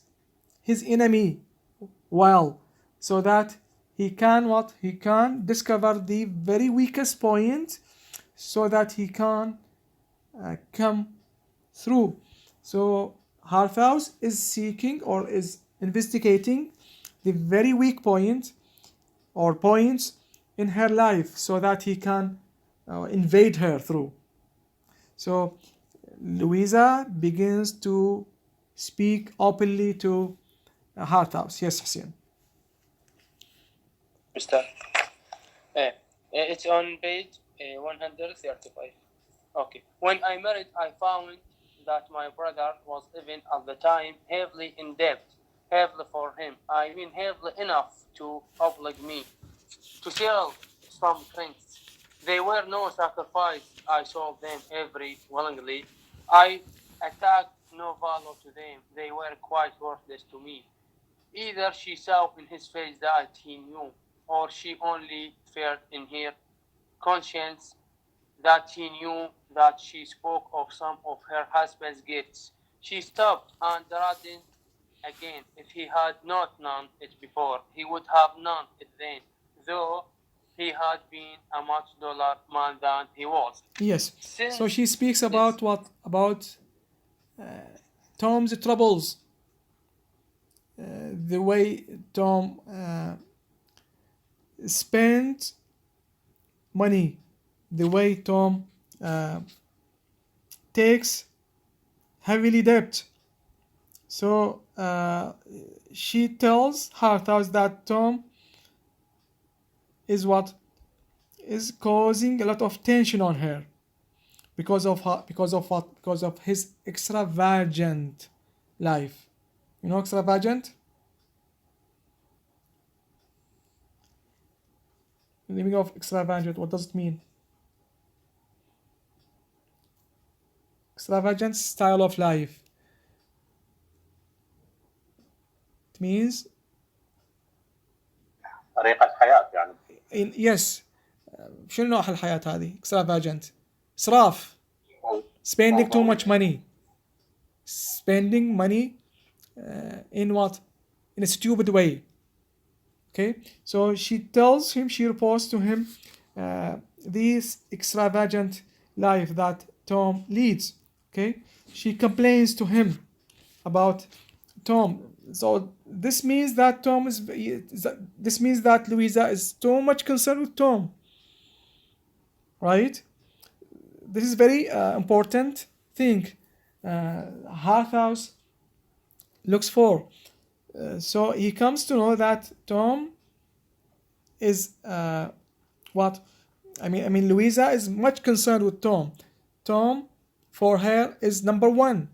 his enemy well, so that he can discover the very weakest point, so that he can come through. So Harthouse is seeking or is investigating the very weak point or points in her life, so that he can invade her through. So Louisa begins to speak openly to Harthouse. Yes, Hussein. Mr. It's on page 135. Okay. When I married, I found that my brother was even at the time heavily in debt. Heavily for him. I mean heavily enough to oblige me to sell some drinks. They were no sacrifice. I sold them every willingly. I attached no value to them. They were quite worthless to me. Either she saw in his face that he knew, or she only feared in her conscience that he knew that she spoke of some of her husband's gifts. She stopped and reddened again. If he had not known it before, he would have known it then, though he had been a much duller man than he was. Yes. So she speaks about what? About Tom's troubles. The way Tom spent money, the way Tom takes heavily debt. So she tells Harthouse that Tom is what is causing a lot of tension on her because of what? Because of his extravagant life. You know extravagant? The meaning of extravagant, what does it mean? Extravagant style of life. It means طريقة حياة يعني. yes. شنو نوع الحياة هذه؟ extravagant. إسراف. Spending too much money. Spending money in what? In a stupid way. Okay, so she tells him, she reports to him this extravagant life that Tom leads. Okay, she complains to him about Tom. So this means that this means that Louisa is too much concerned with Tom, right? This is very important thing Harthouse looks for. So he comes to know that Tom is what? I mean, Louisa is much concerned with Tom. Tom, for her, is number one.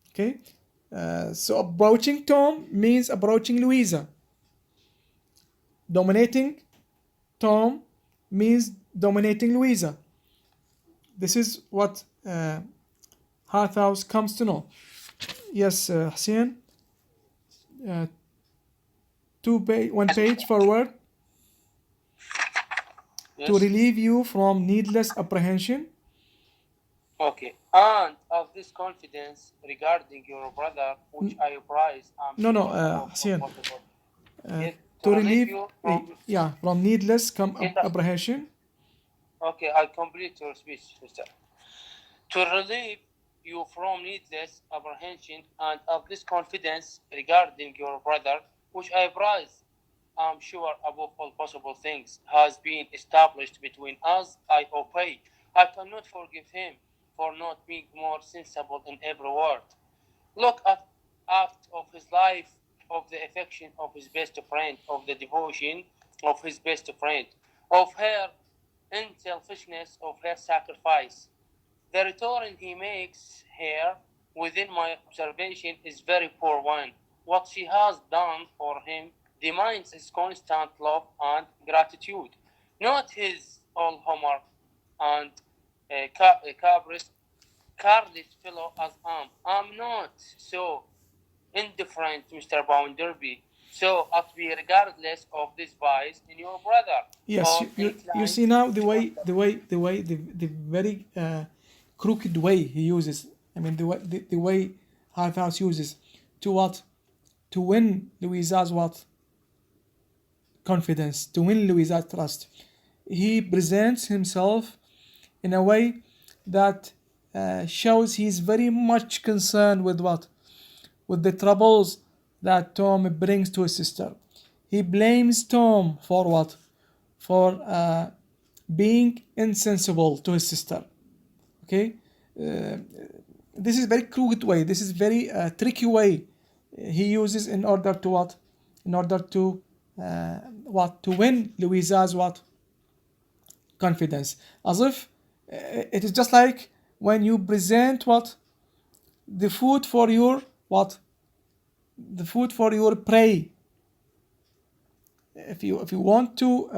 Okay, so approaching Tom means approaching Louisa. Dominating Tom means dominating Louisa. This is what Harthouse comes to know. Yes, Hussein. One page forward. Yes. To relieve you from needless apprehension. Okay. And of this confidence regarding your brother, which I prize, Hussein. Yes, To relieve you from from needless apprehension. Okay, I complete your speech, sister. To relieve you from needless apprehension and of this confidence regarding your brother, which I prize, I'm sure above all possible things, has been established between us, I obey. I cannot forgive him for not being more sensible in every word. Look at act of his life, of the affection of his best friend, of the devotion of his best friend, of her unselfishness, of her sacrifice. The return he makes here, within my observation, is very poor one. What she has done for him demands his constant love and gratitude, not his all humor and careless fellow as I'm not so indifferent, Mr. Bounderby, so as to be regardless of this vice in your brother. Yes, you see now the very crooked way he uses. I mean the way Harthouse uses to what? To win Louisa's what? Confidence, to win Louisa's trust. He presents himself in a way that shows he's very much concerned with what? With the troubles that Tom brings to his sister. He blames Tom for what? For being insensible to his sister. Okay, this is very crooked way. This is very tricky way he uses in order to what? In order to what? To win Louisa's what? Confidence. As if it is just like when you present what? The food for your what? The food for your prey. If you want to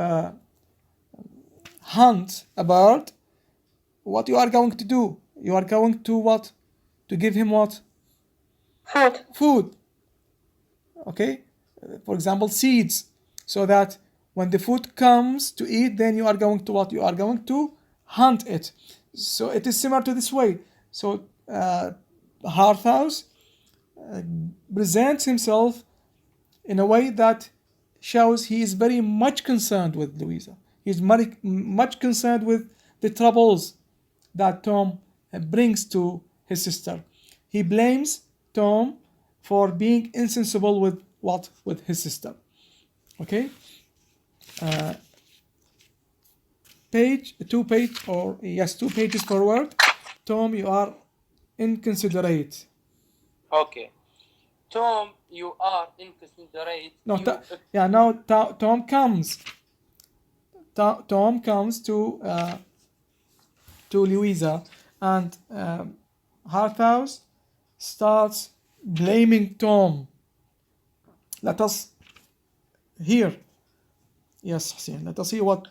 hunt a bird, what you are going to do? You are going to what? To give him what? Food. Okay? For example, seeds. So that when the food comes to eat, then you are going to what? You are going to hunt it. So it is similar to this way. So Harthouse presents himself in a way that shows he is very much concerned with Louisa. He is much concerned with the troubles that Tom brings to his sister. He blames Tom for being insensible with what? With his sister. Okay? Two pages forward. Tom, you are inconsiderate. Okay. Tom, you are inconsiderate. No, You now Tom comes. Tom comes to Louisa, and Harthouse starts blaming Tom. Let us hear. Yes, Hussein. Let us see what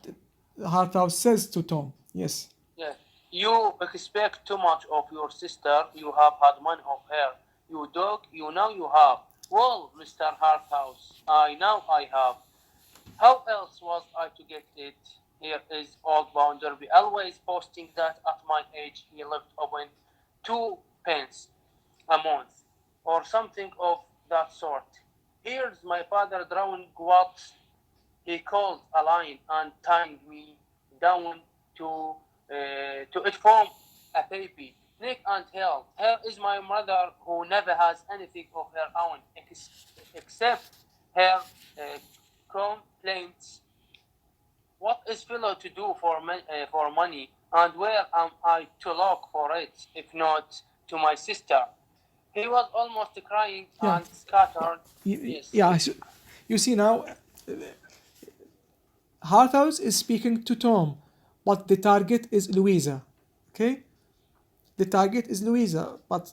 Harthouse says to Tom. Yes. Yeah. You expect too much of your sister. You have had money of her. You dog, you know you have. Well, Mr. Harthouse, I know I have. How else was I to get it? Here is old Bounderby always posting that at my age he left open 2 pence a month or something of that sort. Here's my father drawing what he called a line and tying me down to it from a baby. Nick and hell, here is my mother who never has anything of her own except her complaints. What is fellow to do for money, and where am I to look for it, if not to my sister? He was almost crying and scattered. Yes. You see now, Harthouse is speaking to Tom, but the target is Louisa. Okay? The target is Louisa, but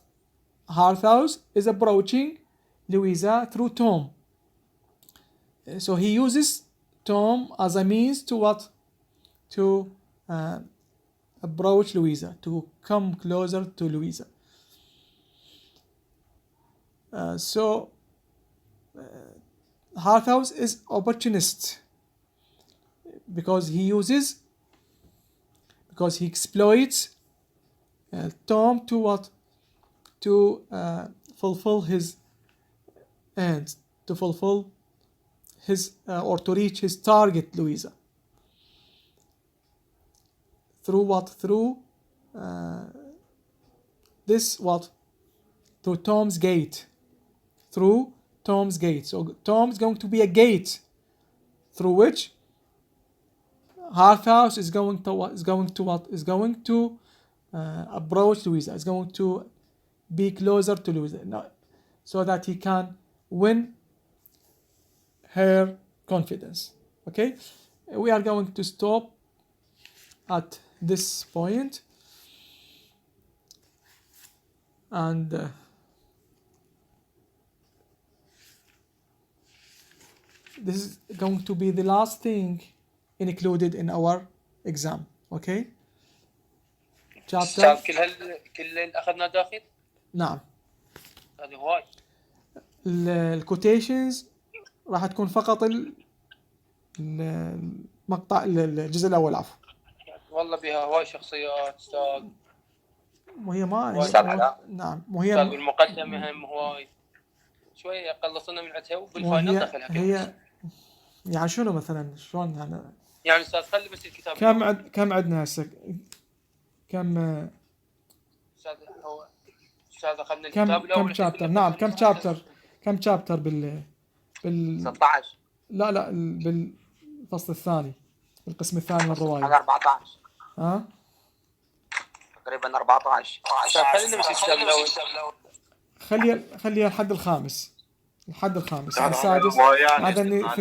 Harthouse is approaching Louisa through Tom. So he uses Tom as a means to what? To approach Louisa, to come closer to Louisa. Harthouse is opportunist because he exploits Tom to what? To fulfill his ends, to fulfill his or to reach his target, Louisa. Through what? Through this what? Through Tom's gate. Through Tom's gate. So Tom is going to be a gate through which Harthouse is going to approach Louisa. Is going to be closer to Louisa, so that he can win her confidence. Okay, we are going to stop at this point, and this is going to be the last thing included in our exam. Okay. Chapter. كل اللي أخذنا داخل. نعم. هذه هواي. الكوتيشنز راح تكون فقط المقطع الجزء الأول عفوا. والله بها هواي شخصيات أستاذ. وهي ما أستاذ علاء. نعم. أستاذ بالمقدمة هم هواي. شوية قلصنا من عندها وبالفاينل دخلها. هي يعني شنو مثلا شلون يعني أستاذ خلي بس الكتاب. كم عندنا هسه؟ كم أستاذ أخذنا الكتاب الأول. كم شابتر؟ نعم كم شابتر بال 16. لا بالفصل الثاني، بالقسم الثاني من الرواية. هذا 14. ها؟ تقريبا 14. خلينا نمشي الكتاب الأول. خليها الحد الخامس. السادس عدد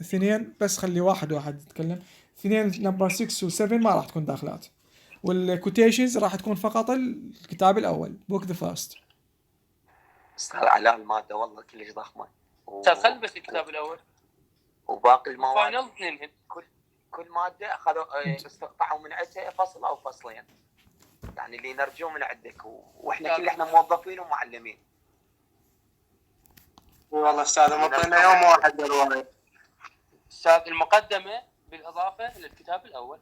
اثنين بس، خلي واحد يتكلم. 2 نمبر 6 و7 ما راح تكون داخلات، والكوتيشنز راح تكون فقط الكتاب الأول book the first. استاذ علاء المادة والله كلش ضخمة. خل بس الكتاب الأول وباقي المواد فاينل اثنين. كل مادة أخذوا استقطعوا من عندها فصل أو فصلين، يعني اللي نرجوه من عندك، وإحنا احنا موظفين ومعلمين. والله أستاذ مطينا يوم واحد الرواية. أستاذ المقدمة بالإضافة للكتاب الأول.